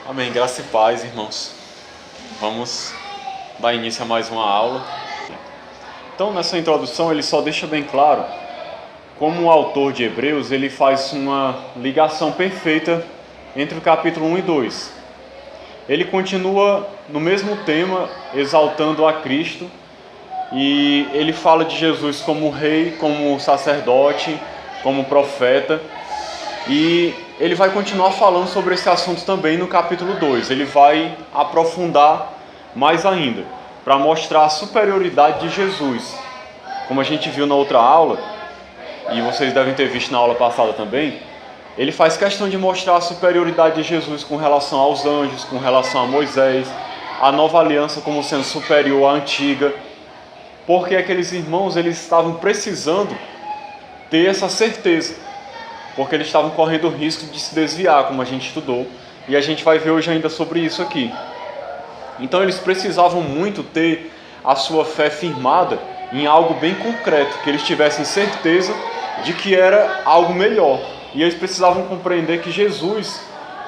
Amém. Graça e paz, irmãos. Vamos dar início a mais uma aula. Então, nessa introdução, ele só deixa bem claro como o autor de Hebreus ele faz uma ligação perfeita entre o capítulo 1 e 2. Ele continua no mesmo tema, exaltando a Cristo, e ele fala de Jesus como rei, como sacerdote, como profeta, e ele vai continuar falando sobre esse assunto também no capítulo 2. Ele vai aprofundar mais ainda, para mostrar a superioridade de Jesus. Como a gente viu na outra aula, e vocês devem ter visto na aula passada também, ele faz questão de mostrar a superioridade de Jesus com relação aos anjos, com relação a Moisés, a nova aliança como sendo superior à antiga, porque aqueles irmãos eles estavam precisando ter essa certeza, porque eles estavam correndo o risco de se desviar, como a gente estudou, e a gente vai ver hoje ainda sobre isso aqui. Então eles precisavam muito ter a sua fé firmada em algo bem concreto, que eles tivessem certeza de que era algo melhor. E eles precisavam compreender que Jesus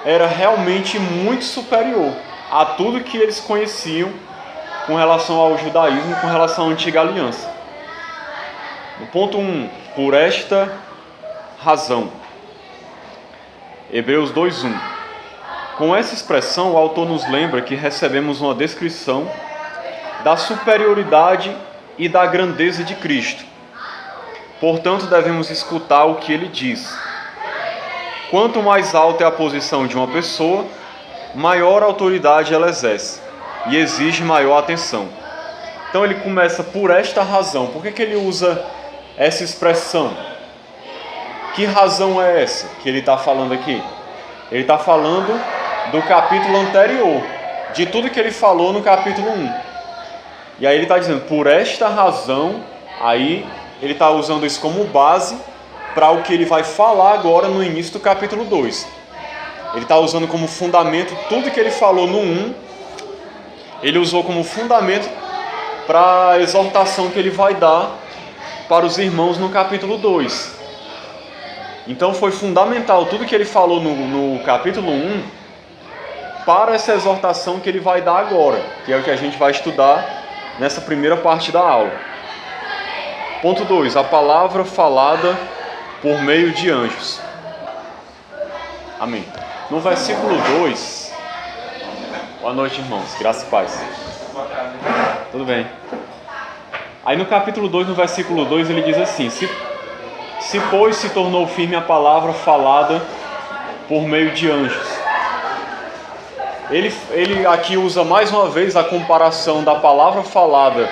era realmente muito superior a tudo que eles conheciam com relação ao judaísmo, com relação à antiga aliança. No ponto 1, por esta razão. Hebreus 2:1. Com essa expressão, o autor nos lembra que recebemos uma descrição da superioridade e da grandeza de Cristo. Portanto, devemos escutar o que ele diz. Quanto mais alta é a posição de uma pessoa, maior autoridade ela exerce e exige maior atenção. Então ele começa por esta razão. Por que ele usa essa expressão? Que razão é essa que ele está falando aqui? Ele está falando do capítulo anterior, de tudo que ele falou no capítulo 1. E aí ele está dizendo, por esta razão, aí ele está usando isso como base para o que ele vai falar agora no início do capítulo 2. Ele está usando como fundamento tudo que ele falou no 1, ele usou como fundamento para a exortação que ele vai dar para os irmãos no capítulo 2. Então foi fundamental tudo que ele falou no capítulo 1 para essa exortação que ele vai dar agora, que é o que a gente vai estudar nessa primeira parte da aula. Ponto 2. A palavra falada por meio de anjos. Amém. No versículo 2... Boa noite, irmãos. Graça e paz. Tudo bem. Aí no capítulo 2, no versículo 2, ele diz assim: Se pois se tornou firme a palavra falada por meio de anjos. Ele aqui usa mais uma vez a comparação da palavra falada.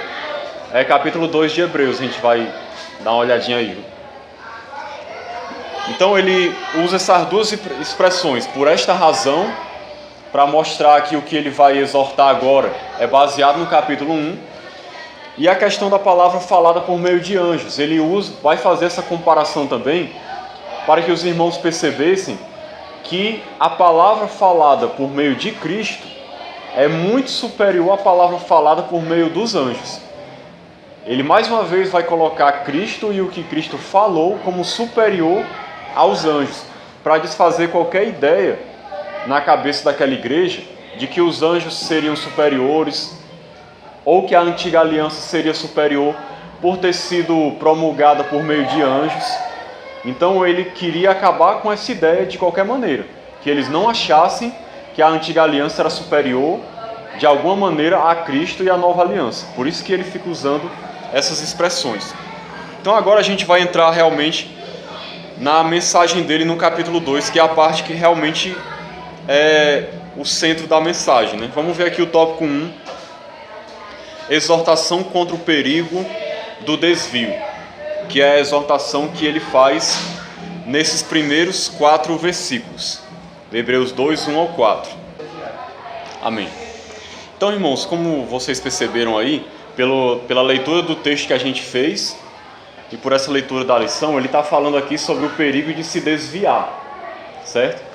É capítulo 2 de Hebreus, a gente vai dar uma olhadinha aí. Então ele usa essas duas expressões, por esta razão, para mostrar que o que ele vai exortar agora é baseado no capítulo 1. E a questão da palavra falada por meio de anjos. Ele vai fazer essa comparação também para que os irmãos percebessem que a palavra falada por meio de Cristo é muito superior à palavra falada por meio dos anjos. Ele mais uma vez vai colocar Cristo e o que Cristo falou como superior aos anjos, para desfazer qualquer ideia na cabeça daquela igreja de que os anjos seriam superiores ou que a antiga aliança seria superior por ter sido promulgada por meio de anjos. Então ele queria acabar com essa ideia de qualquer maneira, que eles não achassem que a antiga aliança era superior de alguma maneira a Cristo e a nova aliança. Por isso que ele fica usando essas expressões. Então agora a gente vai entrar realmente na mensagem dele no capítulo 2, que é a parte que realmente é o centro da mensagem, né? Vamos ver aqui o tópico 1, exortação contra o perigo do desvio, que é a exortação que ele faz nesses primeiros 4 versículos, Hebreus 2, 1 ao 4. Amém. Então, irmãos, como vocês perceberam aí, pela leitura do texto que a gente fez, e por essa leitura da lição, ele está falando aqui sobre o perigo de se desviar, certo?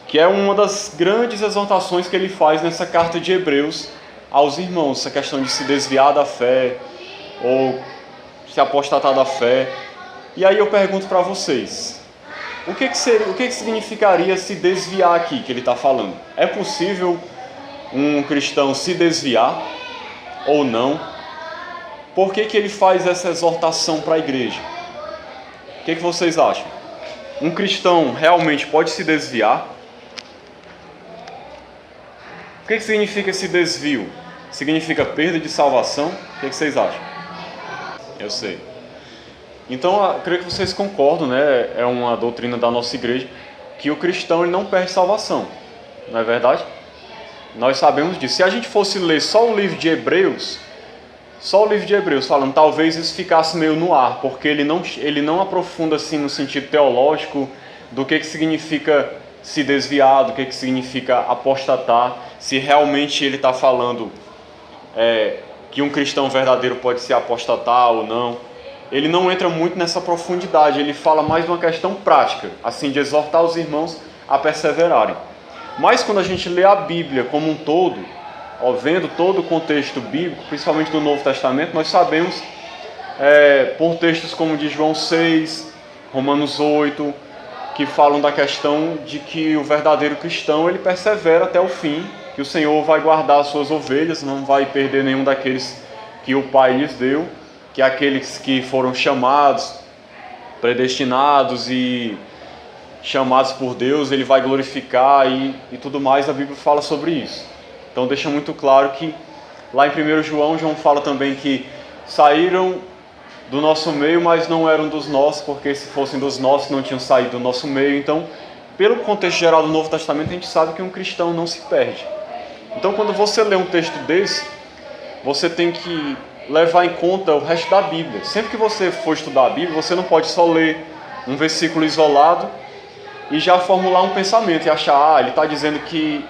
Que é uma das grandes exortações que ele faz nessa carta de Hebreus aos irmãos, essa questão de se desviar da fé, ou se apostatar da fé. E aí eu pergunto para vocês, o que significaria se desviar aqui, que ele está falando? É possível um cristão se desviar ou não? Por que ele faz essa exortação para a igreja? O que vocês acham? Um cristão realmente pode se desviar? O que significa esse desvio? Significa perda de salvação? O que vocês acham? Eu sei. Então, eu creio que vocês concordam, né? É uma doutrina da nossa igreja que o cristão ele não perde salvação. Não é verdade? Nós sabemos disso. Se a gente fosse ler só o livro de Hebreus falando, talvez isso ficasse meio no ar, porque ele não aprofunda assim no sentido teológico do que significa se desviar, do que significa apostatar, se realmente ele está falando que um cristão verdadeiro pode se apostatar ou não. Ele não entra muito nessa profundidade, ele fala mais de uma questão prática, assim, de exortar os irmãos a perseverarem. Mas quando a gente lê a Bíblia como um todo, vendo todo o contexto bíblico, principalmente do Novo Testamento, nós sabemos, por textos como de João 6, Romanos 8, que falam da questão de que o verdadeiro cristão ele persevera até o fim, que o Senhor vai guardar as suas ovelhas, não vai perder nenhum daqueles que o Pai lhes deu, que aqueles que foram chamados, predestinados e chamados por Deus, ele vai glorificar e tudo mais, a Bíblia fala sobre isso. Então deixa muito claro que lá em 1 João fala também que saíram do nosso meio, mas não eram dos nossos, porque se fossem dos nossos não tinham saído do nosso meio. Então, pelo contexto geral do Novo Testamento, a gente sabe que um cristão não se perde. Então, quando você lê um texto desse, você tem que levar em conta o resto da Bíblia. Sempre que você for estudar a Bíblia, você não pode só ler um versículo isolado e já formular um pensamento e achar, ele está dizendo que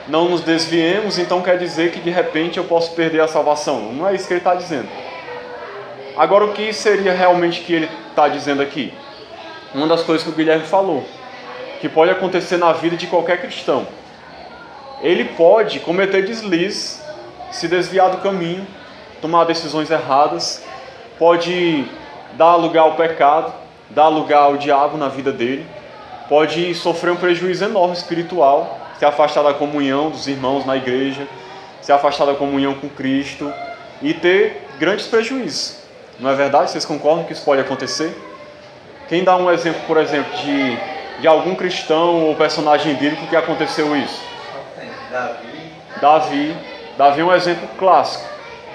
não nos desviemos, então quer dizer que de repente eu posso perder a salvação. Não é isso que ele está dizendo. Agora, o que seria realmente que ele está dizendo aqui? Uma das coisas que o Guilherme falou, que pode acontecer na vida de qualquer cristão. Ele pode cometer deslizes, se desviar do caminho, tomar decisões erradas, pode dar lugar ao pecado, dar lugar ao diabo na vida dele, pode sofrer um prejuízo enorme espiritual, se afastar da comunhão dos irmãos na igreja, se afastar da comunhão com Cristo e ter grandes prejuízos. Não é verdade? Vocês concordam que isso pode acontecer? Quem dá um exemplo, por exemplo, de algum cristão ou personagem bíblico que aconteceu isso? Davi é um exemplo clássico.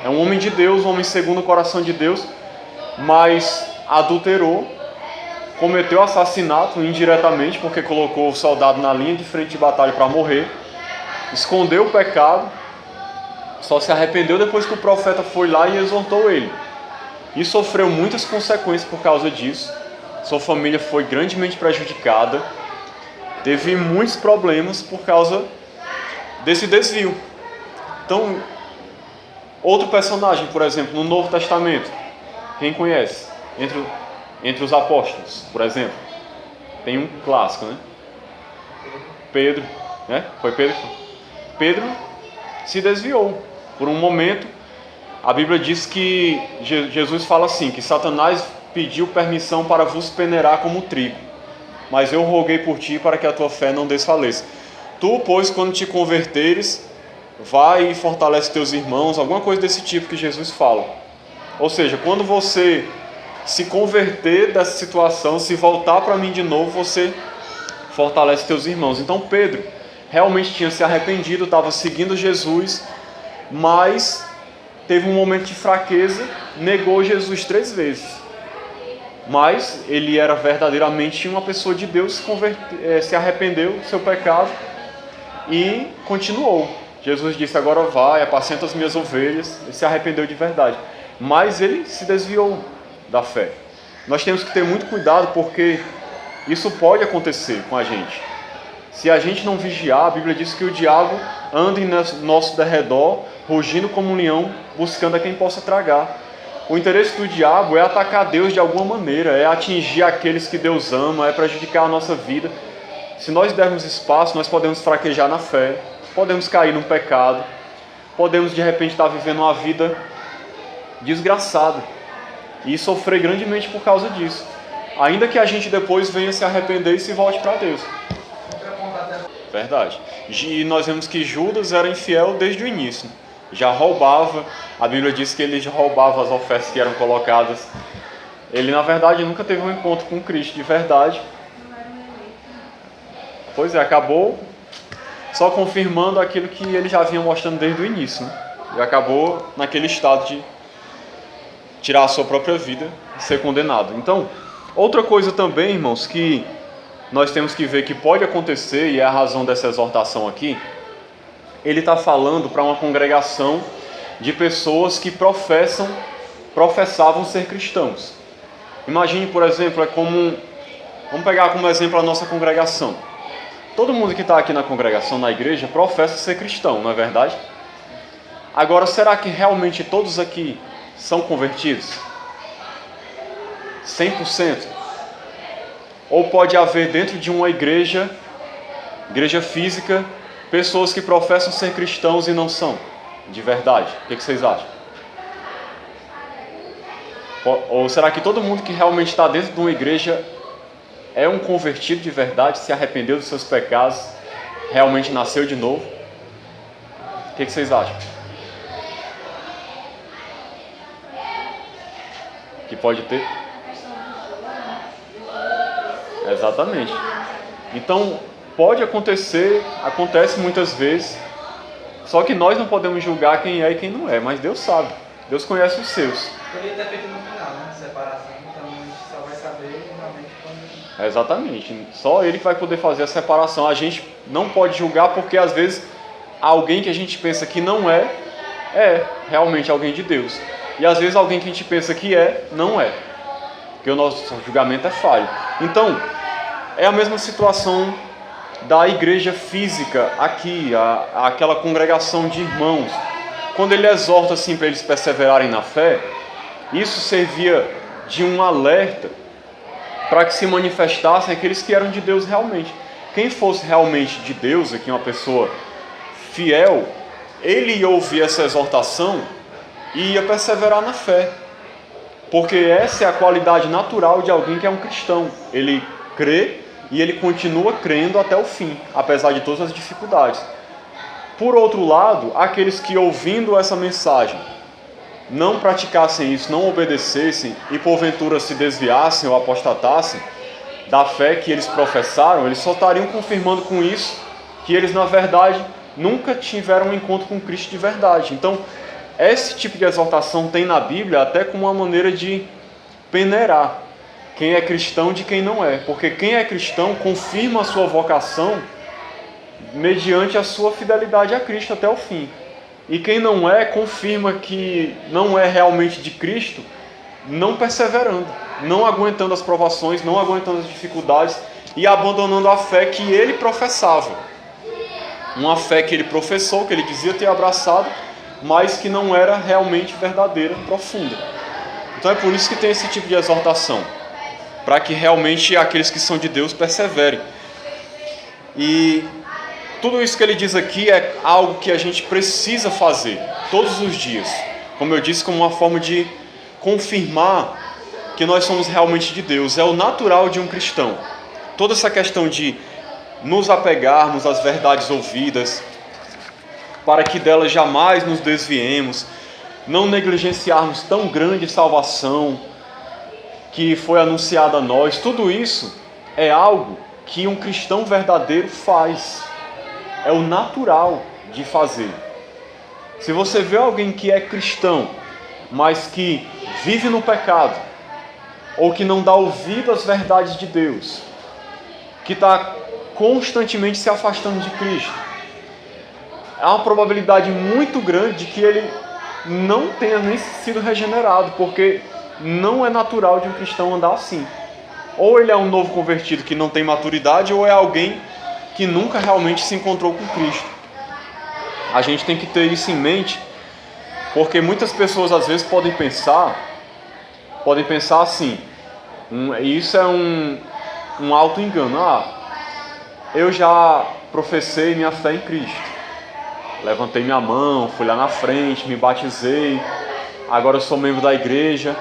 É um homem de Deus, um homem segundo o coração de Deus, mas adulterou, cometeu assassinato indiretamente, porque colocou o soldado na linha de frente de batalha para morrer, escondeu o pecado, só se arrependeu depois que o profeta foi lá e exortou ele. E sofreu muitas consequências por causa disso. Sua família foi grandemente prejudicada, teve muitos problemas por causa desse desvio. Então, outro personagem, por exemplo, no Novo Testamento, quem conhece? Entre os apóstolos, por exemplo, tem um clássico, né? Pedro, né? Foi Pedro? Pedro se desviou por um momento. A Bíblia diz que Jesus fala assim, que Satanás pediu permissão para vos peneirar como trigo, mas eu roguei por ti para que a tua fé não desfaleça. Tu, pois, quando te converteres, vai e fortalece teus irmãos, alguma coisa desse tipo que Jesus fala. Ou seja, quando você se converter dessa situação, se voltar para mim de novo, você fortalece teus irmãos. Então Pedro realmente tinha se arrependido, estava seguindo Jesus, mas teve um momento de fraqueza, negou Jesus 3 vezes. Mas ele era verdadeiramente uma pessoa de Deus, se arrependeu do seu pecado e continuou. Jesus disse, agora vai, apacenta as minhas ovelhas. Ele se arrependeu de verdade. Mas ele se desviou da fé. Nós temos que ter muito cuidado, porque isso pode acontecer com a gente. Se a gente não vigiar, a Bíblia diz que o diabo anda em nosso derredor, rugindo como um leão, buscando a quem possa tragar. O interesse do diabo é atacar Deus de alguma maneira, é atingir aqueles que Deus ama, é prejudicar a nossa vida. Se nós dermos espaço, nós podemos fraquejar na fé, podemos cair num pecado, podemos de repente estar vivendo uma vida desgraçada e sofrer grandemente por causa disso. ainda que a gente depois venha se arrepender e se volte para Deus. Verdade. E nós vemos que Judas era infiel desde o início. Já roubava, a Bíblia diz que ele já roubava as ofertas que eram colocadas. Ele, na verdade, nunca teve um encontro com Cristo de verdade. Pois é, acabou só confirmando aquilo que ele já vinha mostrando desde o início, né? E acabou naquele estado de tirar a sua própria vida e ser condenado. Então, outra coisa também, irmãos, que nós temos que ver que pode acontecer, e é a razão dessa exortação aqui, ele está falando para uma congregação de pessoas que professavam ser cristãos. Imagine, por exemplo, vamos pegar como exemplo a nossa congregação. Todo mundo que está aqui na congregação, na igreja, professa ser cristão, não é verdade? Agora, será que realmente todos aqui são convertidos? 100%? Ou pode haver dentro de uma igreja física, pessoas que professam ser cristãos e não são, de verdade? O que vocês acham? Ou será que todo mundo que realmente está dentro de uma igreja é um convertido de verdade, se arrependeu dos seus pecados, realmente nasceu de novo? O que vocês acham? Que pode ter? Exatamente. Então, pode acontecer, acontece muitas vezes, só que nós não podemos julgar quem é e quem não é, mas Deus sabe, Deus conhece os seus. Poderia ter feito no final, né? Separação, então a gente só vai saber realmente quando... Exatamente, só Ele que vai poder fazer a separação. A gente não pode julgar porque às vezes alguém que a gente pensa que não é realmente alguém de Deus. E às vezes alguém que a gente pensa que não é. Porque o nosso julgamento é falho. Então, é a mesma situação da igreja física aqui, aquela congregação de irmãos. Quando ele exorta assim para eles perseverarem na fé, isso servia de um alerta para que se manifestassem aqueles que eram de Deus realmente. Quem fosse realmente de Deus, aqui uma pessoa fiel, ele ia ouvir essa exortação e ia perseverar na fé. Porque essa é a qualidade natural de alguém que é um cristão. Ele crê e ele continua crendo até o fim, apesar de todas as dificuldades. Por outro lado, aqueles que ouvindo essa mensagem não praticassem isso, não obedecessem e porventura se desviassem ou apostatassem da fé que eles professaram, eles só estariam confirmando com isso que eles na verdade nunca tiveram um encontro com Cristo de verdade. Então, esse tipo de exortação tem na Bíblia até como uma maneira de peneirar quem é cristão de quem não é. Porque quem é cristão confirma a sua vocação mediante a sua fidelidade a Cristo até o fim. E quem não é, confirma que não é realmente de Cristo, não perseverando, não aguentando as provações, não aguentando as dificuldades e abandonando a fé que ele professava. Uma fé que ele professou, que ele dizia ter abraçado, mas que não era realmente verdadeira, profunda. Então é por isso que tem esse tipo de exortação, para que realmente aqueles que são de Deus perseverem. E tudo isso que ele diz aqui é algo que a gente precisa fazer todos os dias, como eu disse, como uma forma de confirmar que nós somos realmente de Deus. É o natural de um cristão. Toda essa questão de nos apegarmos às verdades ouvidas, para que delas jamais nos desviemos, não negligenciarmos tão grande salvação que foi anunciada a nós. Tudo isso é algo que um cristão verdadeiro faz. É o natural de fazer. Se você vê alguém que é cristão, mas que vive no pecado, ou que não dá ouvido às verdades de Deus, que está constantemente se afastando de Cristo, há uma probabilidade muito grande de que ele não tenha nem sido regenerado, porque não é natural de um cristão andar assim. Ou ele é um novo convertido que não tem maturidade, ou é alguém que nunca realmente se encontrou com Cristo. A gente tem que ter isso em mente, porque muitas pessoas às vezes podem pensar assim, isso é um auto-engano. Eu já professei minha fé em Cristo. Levantei minha mão, fui lá na frente, me batizei, agora eu sou membro da igreja.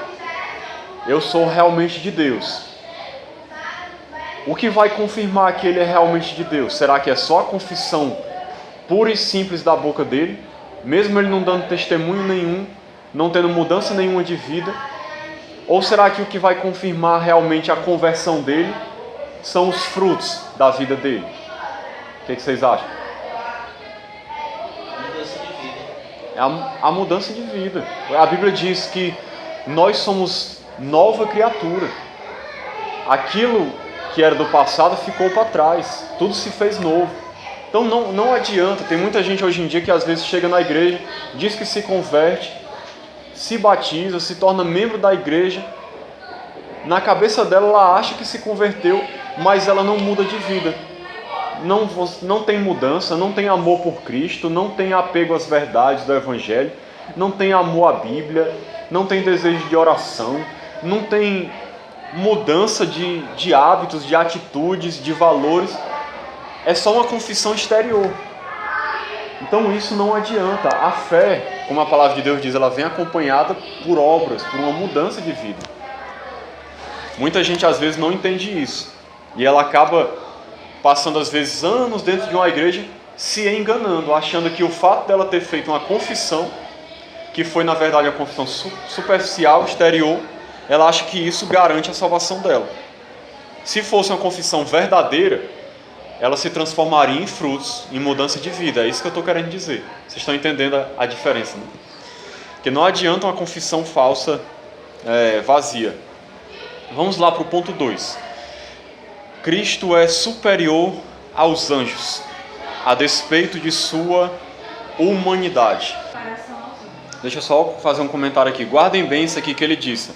Eu sou realmente de Deus. o que vai confirmar que ele é realmente de Deus? Será que é só a confissão pura e simples da boca dele, mesmo ele não dando testemunho nenhum, não tendo mudança nenhuma de vida? Ou será que o que vai confirmar realmente a conversão dele são os frutos da vida dele? O que vocês acham? Mudança de vida. É a mudança de vida. A Bíblia diz que nós somos nova criatura. Aquilo que era do passado ficou para trás. Tudo se fez novo. Então não adianta. Tem muita gente hoje em dia que às vezes chega na igreja, diz que se converte, se batiza, se torna membro da igreja. Na cabeça dela, ela acha que se converteu, mas ela não muda de vida. Não tem mudança, não tem amor por Cristo, não tem apego às verdades do Evangelho, não tem amor à Bíblia, não tem desejo de oração, não tem mudança de hábitos, de atitudes, de valores. É só uma confissão exterior. Então isso não adianta. A fé, como a palavra de Deus diz, ela vem acompanhada por obras, por uma mudança de vida. Muita gente às vezes não entende isso. E ela acaba passando às vezes anos dentro de uma igreja se enganando, achando que o fato dela ter feito uma confissão, que foi na verdade uma confissão superficial, exterior, ela acha que isso garante a salvação dela. Se fosse uma confissão verdadeira, ela se transformaria em frutos, em mudança de vida. É isso que eu estou querendo dizer. Vocês estão entendendo a diferença, né? Porque não adianta uma confissão falsa, vazia. Vamos lá para o ponto 2. Cristo é superior aos anjos, a despeito de sua humanidade. Deixa eu só fazer um comentário aqui. Guardem bem isso aqui que ele disse.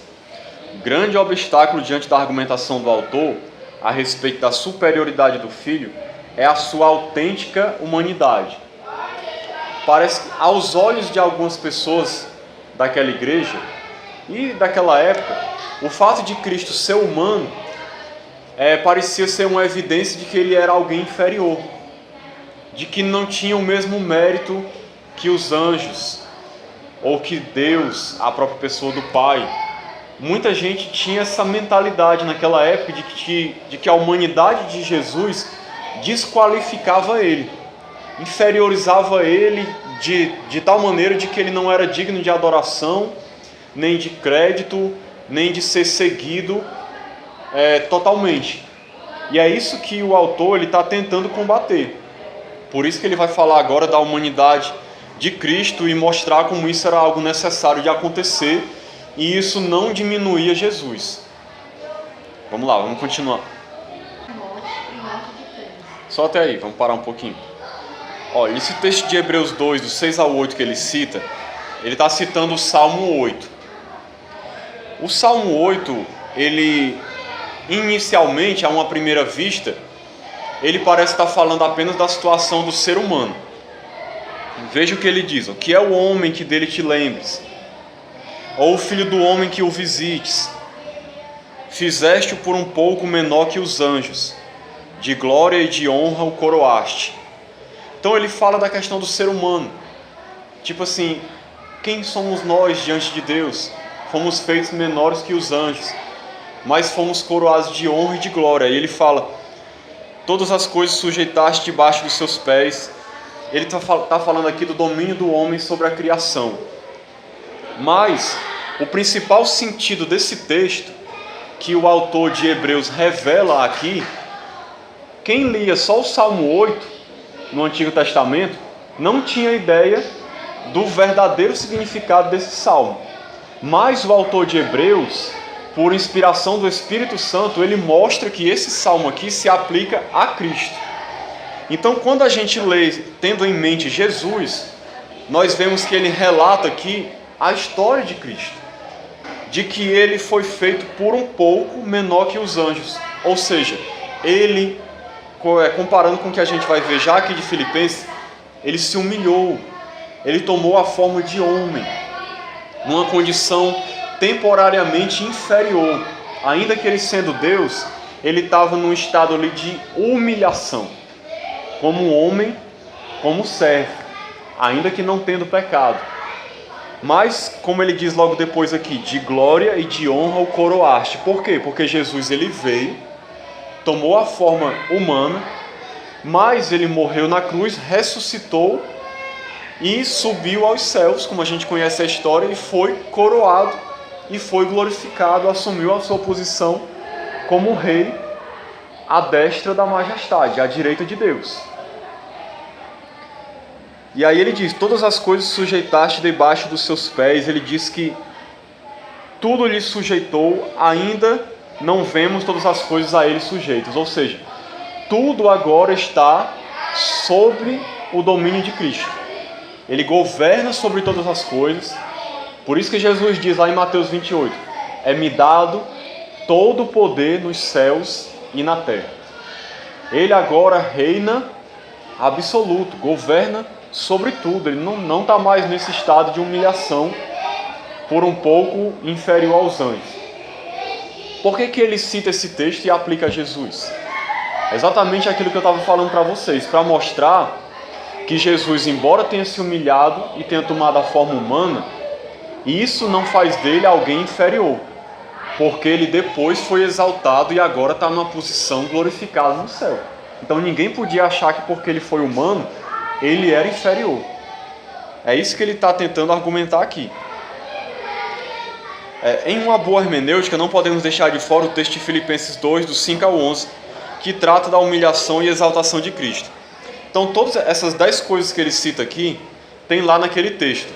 O grande obstáculo diante da argumentação do autor a respeito da superioridade do Filho é a sua autêntica humanidade. Parece que, aos olhos de algumas pessoas daquela igreja e daquela época, o fato de Cristo ser humano parecia ser uma evidência de que ele era alguém inferior, de que não tinha o mesmo mérito que os anjos, ou que Deus, a própria pessoa do Pai. Muita gente tinha essa mentalidade naquela época de que a humanidade de Jesus desqualificava ele, inferiorizava ele de tal maneira de que ele não era digno de adoração, nem de crédito, nem de ser seguido totalmente. E é isso que o autor está tentando combater. Por isso que ele vai falar agora da humanidade de Cristo e mostrar como isso era algo necessário de acontecer e isso não diminuía Jesus. Vamos lá, vamos continuar. Só até aí, vamos parar um pouquinho. Olha, esse texto de Hebreus 2, do 6 ao 8 que ele cita, ele está citando o Salmo 8. O Salmo 8, ele inicialmente, a uma primeira vista, ele parece estar falando apenas da situação do ser humano. Veja o que ele diz: o que é o homem que dele te lembres? Ou o filho do homem que o visites? Fizeste-o por um pouco menor que os anjos, de glória e de honra o coroaste. Então ele fala da questão do ser humano. Tipo assim, quem somos nós diante de Deus? Fomos feitos menores que os anjos, mas fomos coroados de honra e de glória. E ele fala: todas as coisas sujeitaste debaixo dos seus pés. Ele está falando aqui do domínio do homem sobre a criação. Mas o principal sentido desse texto, que o autor de Hebreus revela aqui, quem lia só o Salmo 8 no Antigo Testamento não tinha ideia do verdadeiro significado desse salmo. Mas o autor de Hebreus, por inspiração do Espírito Santo, ele mostra que esse salmo aqui se aplica a Cristo. Então, quando a gente lê tendo em mente Jesus, nós vemos que ele relata aqui a história de Cristo, de que ele foi feito por um pouco menor que os anjos. Ou seja, ele, comparando com o que a gente vai ver já aqui de Filipenses, ele se humilhou, ele tomou a forma de homem, numa condição temporariamente inferior. Ainda que ele sendo Deus, ele estava num estado ali de humilhação, como homem, como servo, ainda que não tendo pecado. Mas, como ele diz logo depois aqui, de glória e de honra o coroaste. Por quê? Porque Jesus ele veio, tomou a forma humana, mas ele morreu na cruz, ressuscitou e subiu aos céus, como a gente conhece a história, e foi coroado e foi glorificado, assumiu a sua posição como rei à destra da majestade, à direita de Deus. E aí ele diz, todas as coisas sujeitaste debaixo dos seus pés. Ele diz que tudo lhe sujeitou, ainda não vemos todas as coisas a ele sujeitas. Ou seja, tudo agora está sob o domínio de Cristo. Ele governa sobre todas as coisas. Por isso que Jesus diz lá em Mateus 28, é-me dado todo o poder nos céus e na terra. Ele agora reina absoluto, governa sobre tudo. Ele não está mais nesse estado de humilhação por um pouco inferior aos anjos. Por que ele cita esse texto e aplica a Jesus? É exatamente aquilo que eu estava falando para vocês, para mostrar que Jesus, embora tenha se humilhado e tenha tomado a forma humana, isso não faz dele alguém inferior, porque ele depois foi exaltado e agora está numa posição glorificada no céu. Então ninguém podia achar que porque ele foi humano, ele era inferior. É isso que ele está tentando argumentar aqui. Em uma boa hermenêutica, não podemos deixar de fora o texto de Filipenses 2, do 5 ao 11, que trata da humilhação e exaltação de Cristo. Então, todas essas 10 coisas que ele cita aqui, tem lá naquele texto.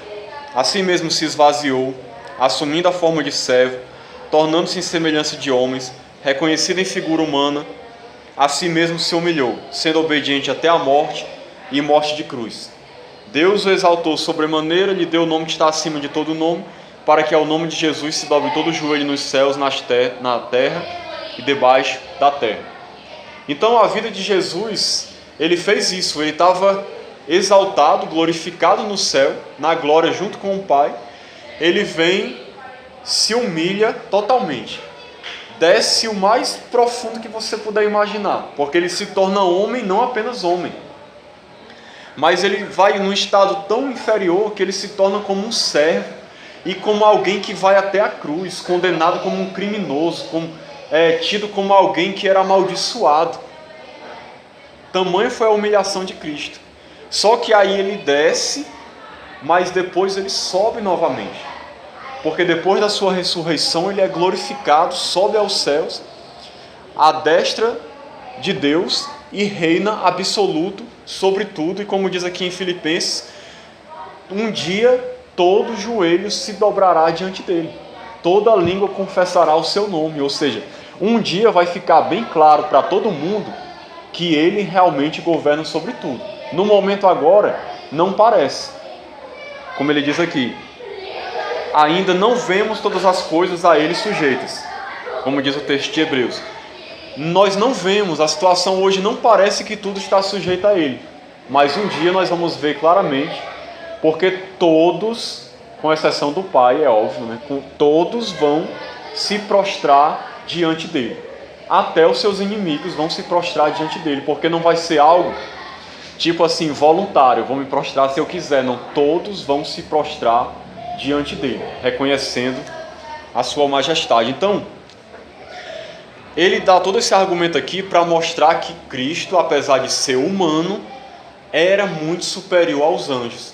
Assim mesmo se esvaziou, assumindo a forma de servo, tornando-se em semelhança de homens, reconhecido em figura humana, a si mesmo se humilhou, sendo obediente até a morte e morte de cruz. Deus o exaltou sobremaneira, lhe deu o nome que está acima de todo nome, para que ao nome de Jesus se dobre todo o joelho nos céus, na terra e debaixo da terra. Então a vida de Jesus, ele fez isso, ele estava exaltado, glorificado no céu, na glória junto com o Pai. Ele vem, se humilha totalmente, desce o mais profundo que você puder imaginar, porque ele se torna homem, não apenas homem, mas ele vai num estado tão inferior que ele se torna como um servo e como alguém que vai até a cruz, condenado como um criminoso, tido como alguém que era amaldiçoado. Tamanha foi a humilhação de Cristo. Só que aí ele desce, mas depois ele sobe novamente. Porque depois da sua ressurreição ele é glorificado, sobe aos céus, à destra de Deus e reina absoluto sobre tudo. E como diz aqui em Filipenses, um dia todo joelho se dobrará diante dele, toda língua confessará o seu nome. Ou seja, um dia vai ficar bem claro para todo mundo que ele realmente governa sobre tudo. No momento agora, não parece. Como ele diz aqui, ainda não vemos todas as coisas a ele sujeitas, como diz o texto de Hebreus. Nós não vemos, a situação hoje não parece que tudo está sujeito a ele, mas um dia nós vamos ver claramente, porque todos, com exceção do Pai, é óbvio, né? Todos vão se prostrar diante dele. Até os seus inimigos vão se prostrar diante dele, porque não vai ser algo tipo assim, voluntário, vou me prostrar se eu quiser. Não, todos vão se prostrar diante dele, reconhecendo a sua majestade. Então, ele dá todo esse argumento aqui para mostrar que Cristo, apesar de ser humano, era muito superior aos anjos.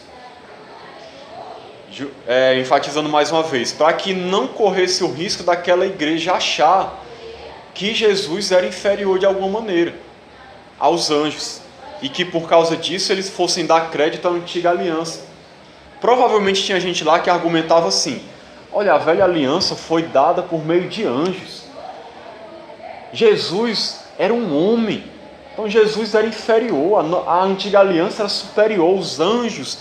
Enfatizando mais uma vez, para que não corresse o risco daquela igreja achar que Jesus era inferior de alguma maneira aos anjos, e que por causa disso eles fossem dar crédito à antiga aliança. Provavelmente tinha gente lá que argumentava assim: olha, a velha aliança foi dada por meio de anjos, Jesus era um homem, então Jesus era inferior, a antiga aliança era superior, os anjos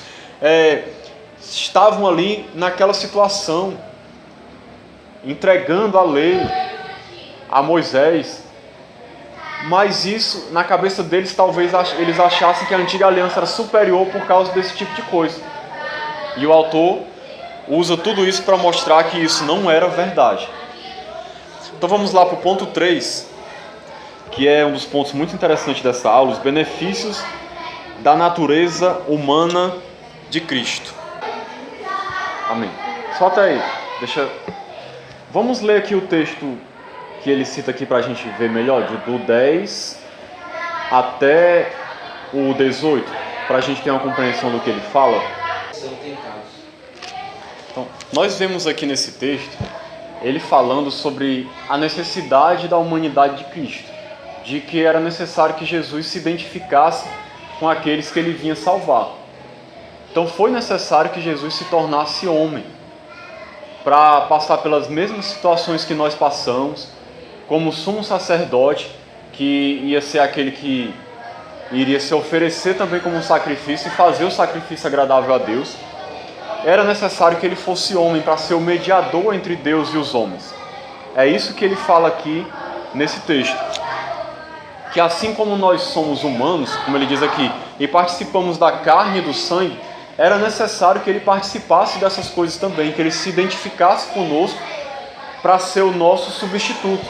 estavam ali naquela situação, entregando a lei a Moisés. Mas isso, na cabeça deles, talvez eles achassem que a antiga aliança era superior por causa desse tipo de coisa. E o autor usa tudo isso para mostrar que isso não era verdade. Então vamos lá para o ponto 3, que é um dos pontos muito interessantes dessa aula, os benefícios da natureza humana de Cristo. Amém. Só até aí. Vamos ler aqui o texto que ele cita aqui para a gente ver melhor, do 10 até o 18, para a gente ter uma compreensão do que ele fala? São tentados. Então, nós vemos aqui nesse texto, ele falando sobre a necessidade da humanidade de Cristo, de que era necessário que Jesus se identificasse com aqueles que ele vinha salvar. Então foi necessário que Jesus se tornasse homem, para passar pelas mesmas situações que nós passamos, como sumo sacerdote, que ia ser aquele que iria se oferecer também como um sacrifício e fazer o sacrifício agradável a Deus. Era necessário que ele fosse homem para ser o mediador entre Deus e os homens. É isso que ele fala aqui nesse texto. Que assim como nós somos humanos, como ele diz aqui, e participamos da carne e do sangue, era necessário que ele participasse dessas coisas também, que ele se identificasse conosco para ser o nosso substituto,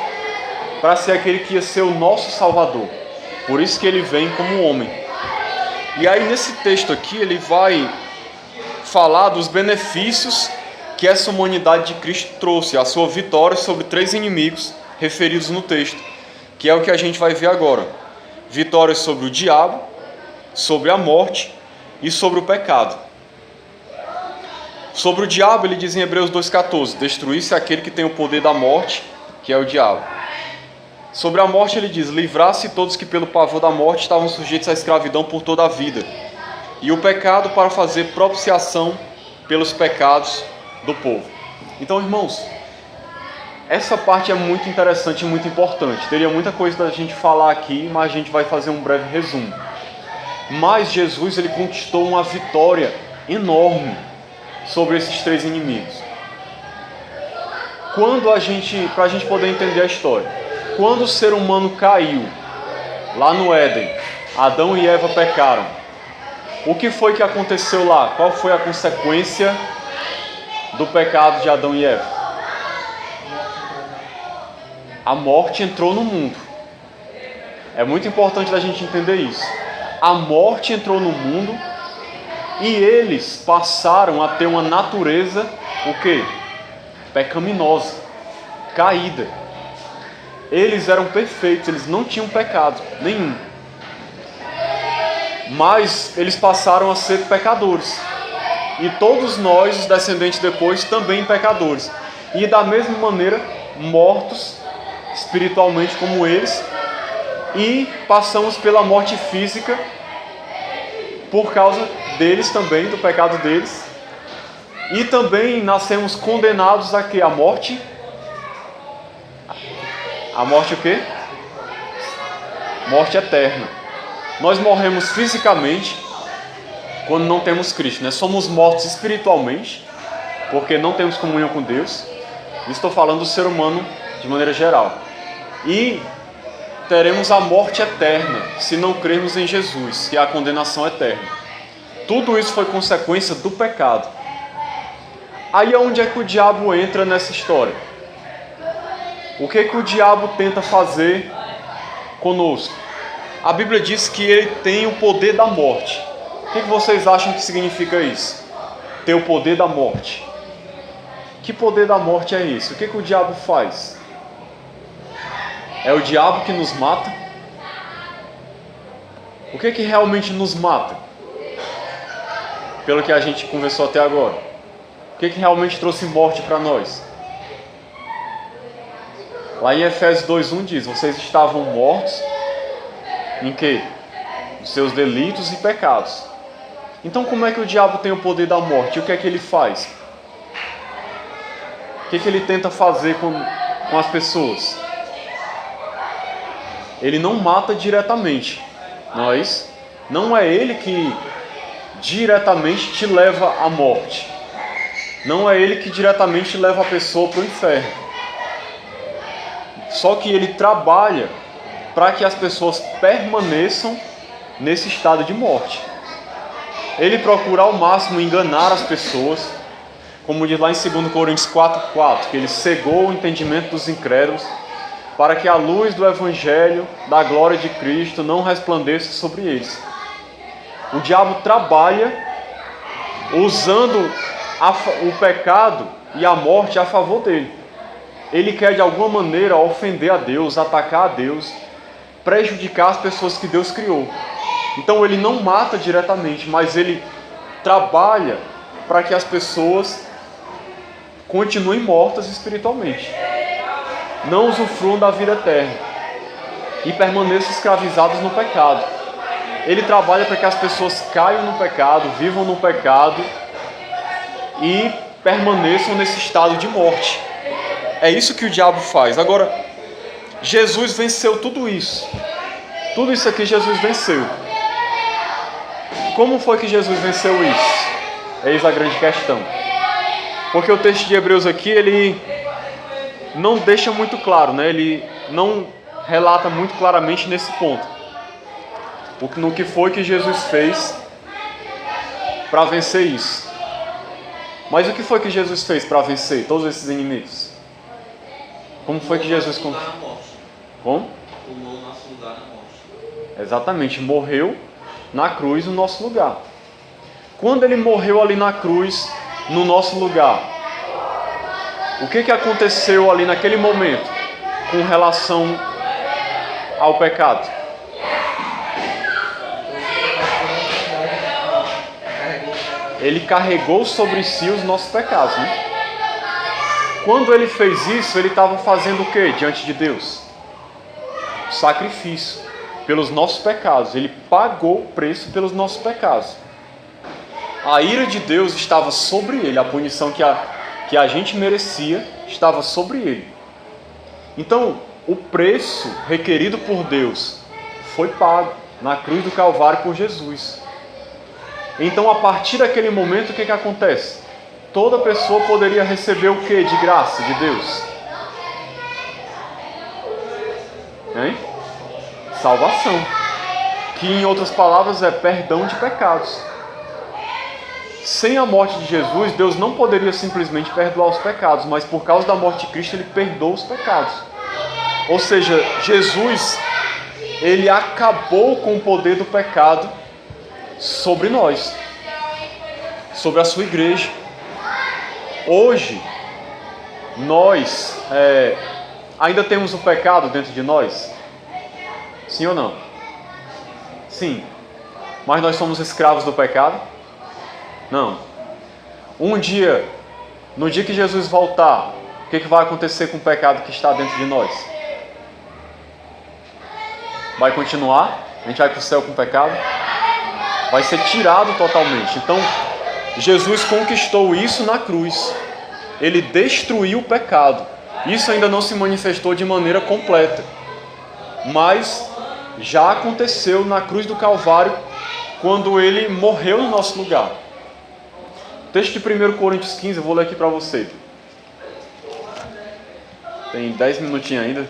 para ser aquele que ia ser o nosso Salvador. Por isso que ele vem como homem. E aí nesse texto aqui ele vai falar dos benefícios que essa humanidade de Cristo trouxe, a sua vitória sobre 3 inimigos referidos no texto, que é o que a gente vai ver agora. Vitórias sobre o diabo, sobre a morte e sobre o pecado. Sobre o diabo, ele diz em Hebreus 2,14: destruir-se aquele que tem o poder da morte, que é o diabo. Sobre a morte, ele diz: livrar-se todos que pelo pavor da morte estavam sujeitos à escravidão por toda a vida. E o pecado, para fazer propiciação pelos pecados do povo. Então, irmãos, essa parte é muito interessante e muito importante. Teria muita coisa da gente falar aqui, mas a gente vai fazer um breve resumo. Mas Jesus, ele conquistou uma vitória enorme sobre esses 3 inimigos. Para a gente poder entender a história, quando o ser humano caiu lá no Éden, Adão e Eva pecaram, o que foi que aconteceu lá? Qual foi a consequência do pecado de Adão e Eva? A morte entrou no mundo. É muito importante a gente entender isso. A morte entrou no mundo e eles passaram a ter uma natureza, o quê? Pecaminosa, caída. Eles eram perfeitos, eles não tinham pecado nenhum. Mas eles passaram a ser pecadores. E todos nós, os descendentes depois, também pecadores. E da mesma maneira, mortos espiritualmente como eles. E passamos pela morte física por causa deles também, do pecado deles. E também nascemos condenados a quê? A morte. A morte o quê? Morte eterna. Nós morremos fisicamente quando não temos Cristo, né? Somos mortos espiritualmente, porque não temos comunhão com Deus. Estou falando do ser humano de maneira geral. E teremos a morte eterna se não crermos em Jesus, que é a condenação eterna. Tudo isso foi consequência do pecado. Aí onde é que o diabo entra nessa história? O que o diabo tenta fazer conosco? A Bíblia diz que ele tem o poder da morte. O que vocês acham que significa isso? Ter o poder da morte. Que poder da morte é esse? O que o diabo faz? É o diabo que nos mata? O que realmente nos mata? Pelo que a gente conversou até agora. O que realmente trouxe morte para nós? Lá em Efésios 2:1 diz: vocês estavam mortos em quê? Os seus delitos e pecados. Então como é que o diabo tem o poder da morte? E o que é que ele faz? O que ele tenta fazer com as pessoas? Ele não mata diretamente. Não é ele que diretamente te leva à morte. Não é ele que diretamente leva a pessoa para o inferno. Só que ele trabalha para que as pessoas permaneçam nesse estado de morte. Ele procura ao máximo enganar as pessoas, como diz lá em 2 Coríntios 4:4, que ele cegou o entendimento dos incrédulos, para que a luz do Evangelho, da glória de Cristo, não resplandeça sobre eles. O diabo trabalha usando o pecado e a morte a favor dele. ele quer de alguma maneira ofender a Deus, atacar a Deus, prejudicar as pessoas que Deus criou. Então ele não mata diretamente, mas ele trabalha para que as pessoas continuem mortas espiritualmente, não usufruam da vida eterna e permaneçam escravizadas no pecado. Ele trabalha para que as pessoas caiam no pecado, vivam no pecado e permaneçam nesse estado de morte. É isso que o diabo faz. Agora, Jesus venceu tudo isso. Tudo isso aqui Jesus venceu. Como foi que Jesus venceu isso? Eis a grande questão. Porque o texto de Hebreus aqui, ele não deixa muito claro, né? Ele não relata muito claramente nesse ponto. No que foi que Jesus fez para vencer isso. Mas o que foi que Jesus fez para vencer todos esses inimigos? Como foi que Jesus... Como? Tomou o nosso lugar na morte. Exatamente, morreu na cruz no nosso lugar. Quando ele morreu ali na cruz, no nosso lugar, o que aconteceu ali naquele momento com relação ao pecado? Ele carregou sobre si os nossos pecados, né? Quando ele fez isso, ele estava fazendo o que diante de Deus? Sacrifício pelos nossos pecados. Ele pagou o preço pelos nossos pecados. A ira de Deus estava sobre ele, a punição que a gente merecia estava sobre ele. Então, o preço requerido por Deus foi pago na cruz do Calvário por Jesus. Então, a partir daquele momento, o que acontece? Toda pessoa poderia receber o que de graça de Deus? Hein? Salvação. Que, em outras palavras, é perdão de pecados. Sem a morte de Jesus, Deus não poderia simplesmente perdoar os pecados, mas por causa da morte de Cristo, Ele perdoa os pecados. Ou seja, Jesus, Ele acabou com o poder do pecado sobre nós, sobre a sua igreja. Hoje, nós ainda temos o pecado dentro de nós? Sim ou não? Sim. Mas nós somos escravos do pecado? Não. Um dia, no dia que Jesus voltar, o que vai acontecer com o pecado que está dentro de nós? Vai continuar? A gente vai para o céu com o pecado? Vai ser tirado totalmente. Então, Jesus conquistou isso na cruz. Ele destruiu o pecado. Isso ainda não se manifestou de maneira completa, mas já aconteceu na cruz do Calvário, quando Ele morreu no nosso lugar. O texto de 1 Coríntios 15, eu vou ler aqui para você. Tem 10 minutinhos ainda.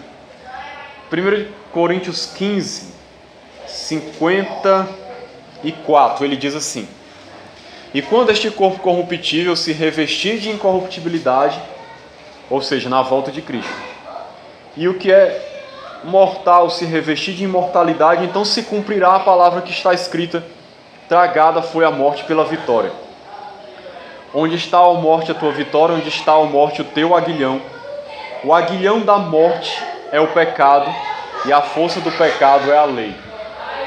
1 Coríntios 15, 54, ele diz assim: e quando este corpo corruptível se revestir de incorruptibilidade, ou seja, na volta de Cristo, e o que é mortal se revestir de imortalidade, então se cumprirá a palavra que está escrita: tragada foi a morte pela vitória. Onde está, ó morte, a tua vitória? Onde está, ó morte, o teu aguilhão? O aguilhão da morte é o pecado, e a força do pecado é a lei.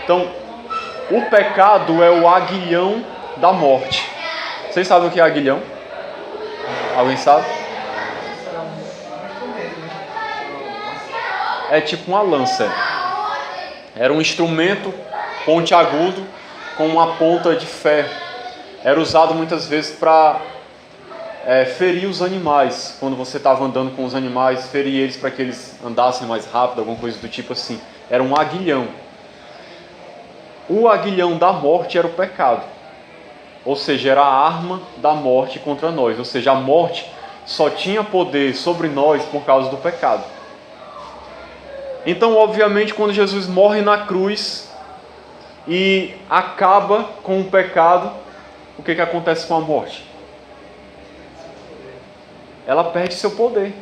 Então, o pecado é o aguilhão da morte. Vocês sabem o que é aguilhão? Alguém sabe? É tipo uma lança. Era um instrumento pontiagudo com uma ponta de ferro. Era usado muitas vezes para ferir os animais. Quando você estava andando com os animais, ferir eles para que eles andassem mais rápido, alguma coisa do tipo assim. Era um aguilhão. O aguilhão da morte era o pecado. Ou seja, era a arma da morte contra nós. Ou seja, a morte só tinha poder sobre nós por causa do pecado. Então, obviamente, quando Jesus morre na cruz e acaba com o pecado, o que acontece com a morte? Ela perde seu poder,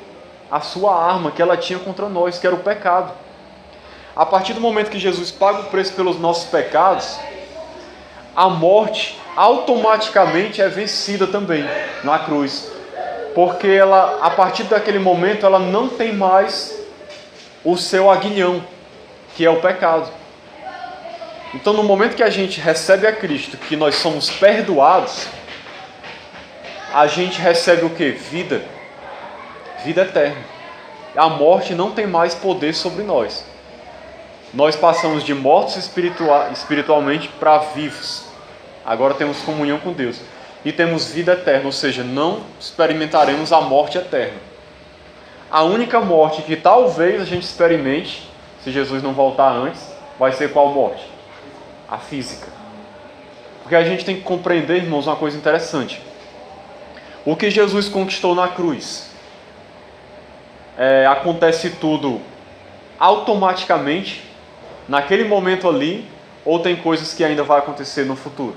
a sua arma que ela tinha contra nós, que era o pecado. A partir do momento que Jesus paga o preço pelos nossos pecados, a morte automaticamente é vencida também na cruz. Porque ela, a partir daquele momento, ela não tem mais o seu aguilhão, que é o pecado. Então, no momento que a gente recebe a Cristo, que nós somos perdoados, a gente recebe o quê? Vida. Vida eterna. A morte não tem mais poder sobre nós. Nós passamos de mortos espiritualmente para vivos. Agora temos comunhão com Deus. E temos vida eterna, ou seja, não experimentaremos a morte eterna. A única morte que talvez a gente experimente, se Jesus não voltar antes, vai ser qual morte? A física. Porque a gente tem que compreender, irmãos, uma coisa interessante. O que Jesus conquistou na cruz, acontece tudo automaticamente, naquele momento ali, ou tem coisas que ainda vai acontecer no futuro?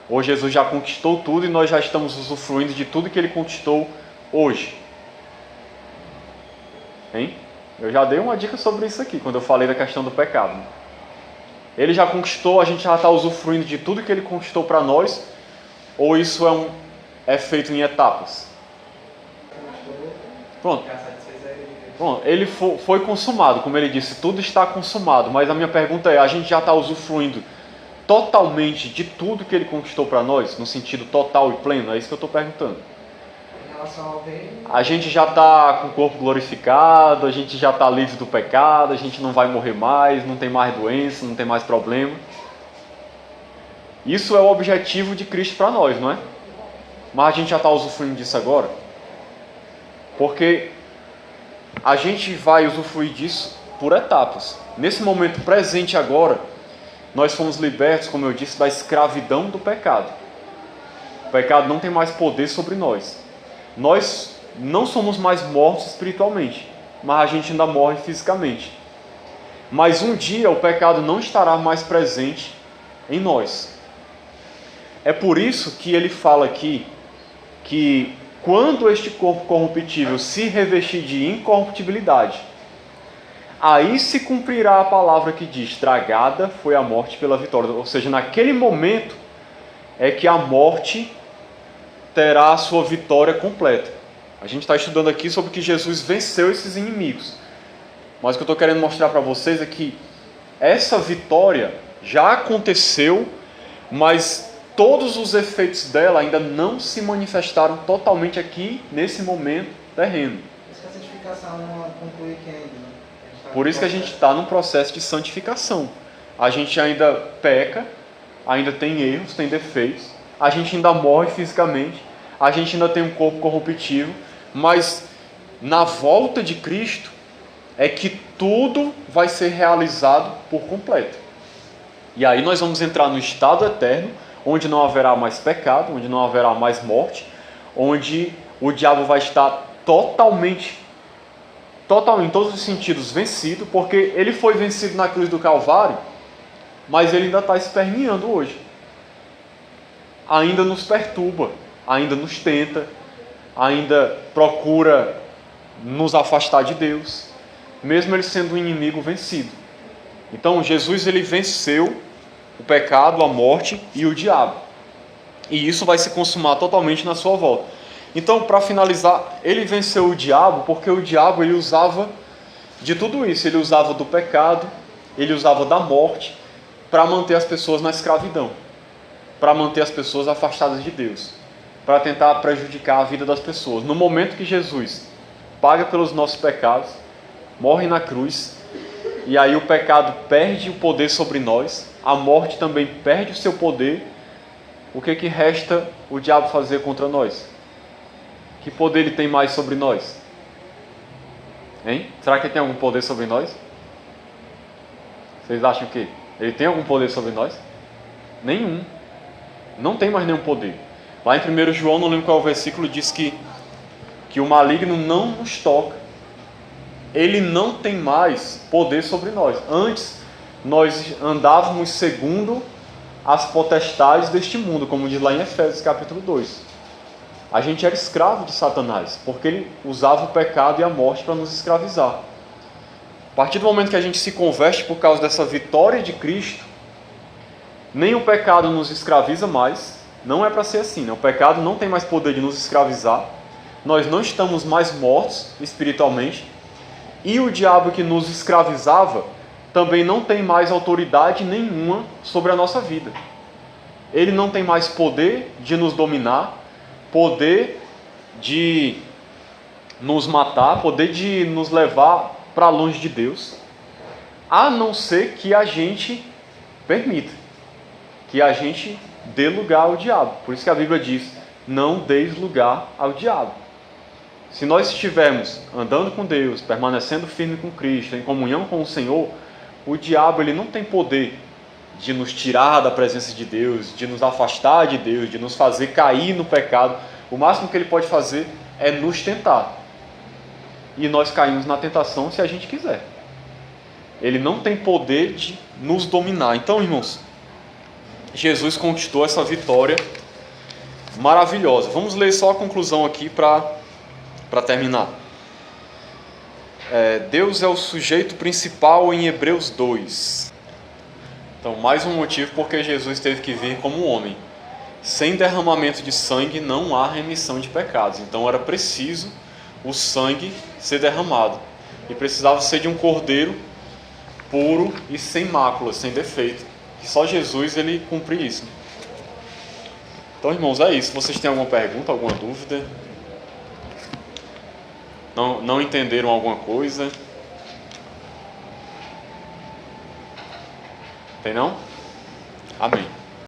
Ou Jesus já conquistou tudo e nós já estamos usufruindo de tudo que Ele conquistou hoje? Hein? Eu já dei uma dica sobre isso aqui, quando eu falei da questão do pecado. Ele já conquistou, a gente já está usufruindo de tudo que Ele conquistou para nós? Ou isso é feito em etapas? Pronto. Ele foi consumado, como ele disse, tudo está consumado. Mas a minha pergunta é, a gente já está usufruindo totalmente de tudo que Ele conquistou para nós, no sentido total e pleno? É isso que eu estou perguntando. Em relação ao bem, A gente já está com o corpo glorificado, a gente já está livre do pecado, a gente não vai morrer mais, não tem mais doença, não tem mais problema. Isso é o objetivo de Cristo para nós, não é? Mas a gente já está usufruindo disso agora. Porque a gente vai usufruir disso por etapas. Nesse momento presente agora, nós fomos libertos, como eu disse, da escravidão do pecado. O pecado não tem mais poder sobre nós. Nós não somos mais mortos espiritualmente, mas a gente ainda morre fisicamente. Mas um dia o pecado não estará mais presente em nós. É por isso que ele fala aqui que quando este corpo corruptível se revestir de incorruptibilidade, aí se cumprirá a palavra que diz: tragada foi a morte pela vitória. Ou seja, naquele momento é que a morte terá a sua vitória completa. A gente está estudando aqui sobre que Jesus venceu esses inimigos. Mas o que eu estou querendo mostrar para vocês é que essa vitória já aconteceu, mas todos os efeitos dela ainda não se manifestaram totalmente aqui, nesse momento terreno. por isso que a santificação não conclui aqui ainda, né? Por isso que a gente está num processo de santificação. A gente ainda peca, ainda tem erros, tem defeitos, a gente ainda morre fisicamente, a gente ainda tem um corpo corruptível, mas na volta de Cristo é que tudo vai ser realizado por completo. E aí nós vamos entrar no estado eterno, onde não haverá mais pecado, onde não haverá mais morte, onde o diabo vai estar totalmente, em todos os sentidos, vencido, porque ele foi vencido na cruz do Calvário, mas ele ainda está esperneando hoje. Ainda nos perturba, ainda nos tenta, ainda procura nos afastar de Deus, mesmo ele sendo um inimigo vencido. Então Jesus, ele venceu o pecado, a morte e o diabo. E isso vai se consumar totalmente na sua volta. Então, para finalizar, ele venceu o diabo porque o diabo, ele usava de tudo isso. Ele usava do pecado, ele usava da morte para manter as pessoas na escravidão, para manter as pessoas afastadas de Deus, para tentar prejudicar a vida das pessoas. No momento que Jesus paga pelos nossos pecados, morre na cruz, e aí o pecado perde o poder sobre nós, a morte também perde o seu poder, o que resta o diabo fazer contra nós? Que poder ele tem mais sobre nós? Hein? Será que ele tem algum poder sobre nós? Vocês acham que ele tem algum poder sobre nós? Nenhum. Não tem mais nenhum poder. Lá em 1 João, não lembro qual é o versículo, diz que o maligno não nos toca. Ele não tem mais poder sobre nós. Antes, nós andávamos segundo as potestades deste mundo, como diz lá em Efésios capítulo 2. A gente era escravo de Satanás, porque ele usava o pecado e a morte para nos escravizar. A partir do momento que a gente se converte por causa dessa vitória de Cristo, nem o pecado nos escraviza mais, Não é para ser assim, né? O pecado não tem mais poder de nos escravizar, nós não estamos mais mortos espiritualmente, e o diabo que nos escravizava também não tem mais autoridade nenhuma sobre a nossa vida. Ele não tem mais poder de nos dominar, poder de nos matar, poder de nos levar para longe de Deus, a não ser que a gente permita, que a gente dê lugar ao diabo. Por isso que a Bíblia diz, não deis lugar ao diabo. Se nós estivermos andando com Deus, permanecendo firme com Cristo, em comunhão com o Senhor, o diabo ele não tem poder de nos tirar da presença de Deus, de nos afastar de Deus, de nos fazer cair no pecado. O máximo que ele pode fazer é nos tentar. E nós caímos na tentação se a gente quiser. Ele não tem poder de nos dominar. Então, irmãos, Jesus conquistou essa vitória maravilhosa. Vamos ler só a conclusão aqui para terminar. Deus é o sujeito principal em Hebreus 2. Então, mais um motivo porque Jesus teve que vir como homem. Sem derramamento de sangue não há remissão de pecados. Então, era preciso o sangue ser derramado. E precisava ser de um cordeiro puro e sem mácula, sem defeito. Que só Jesus ele cumpre isso. Então, irmãos, é isso. Vocês têm alguma pergunta, alguma dúvida? Não entenderam alguma coisa? Tem não? Amém.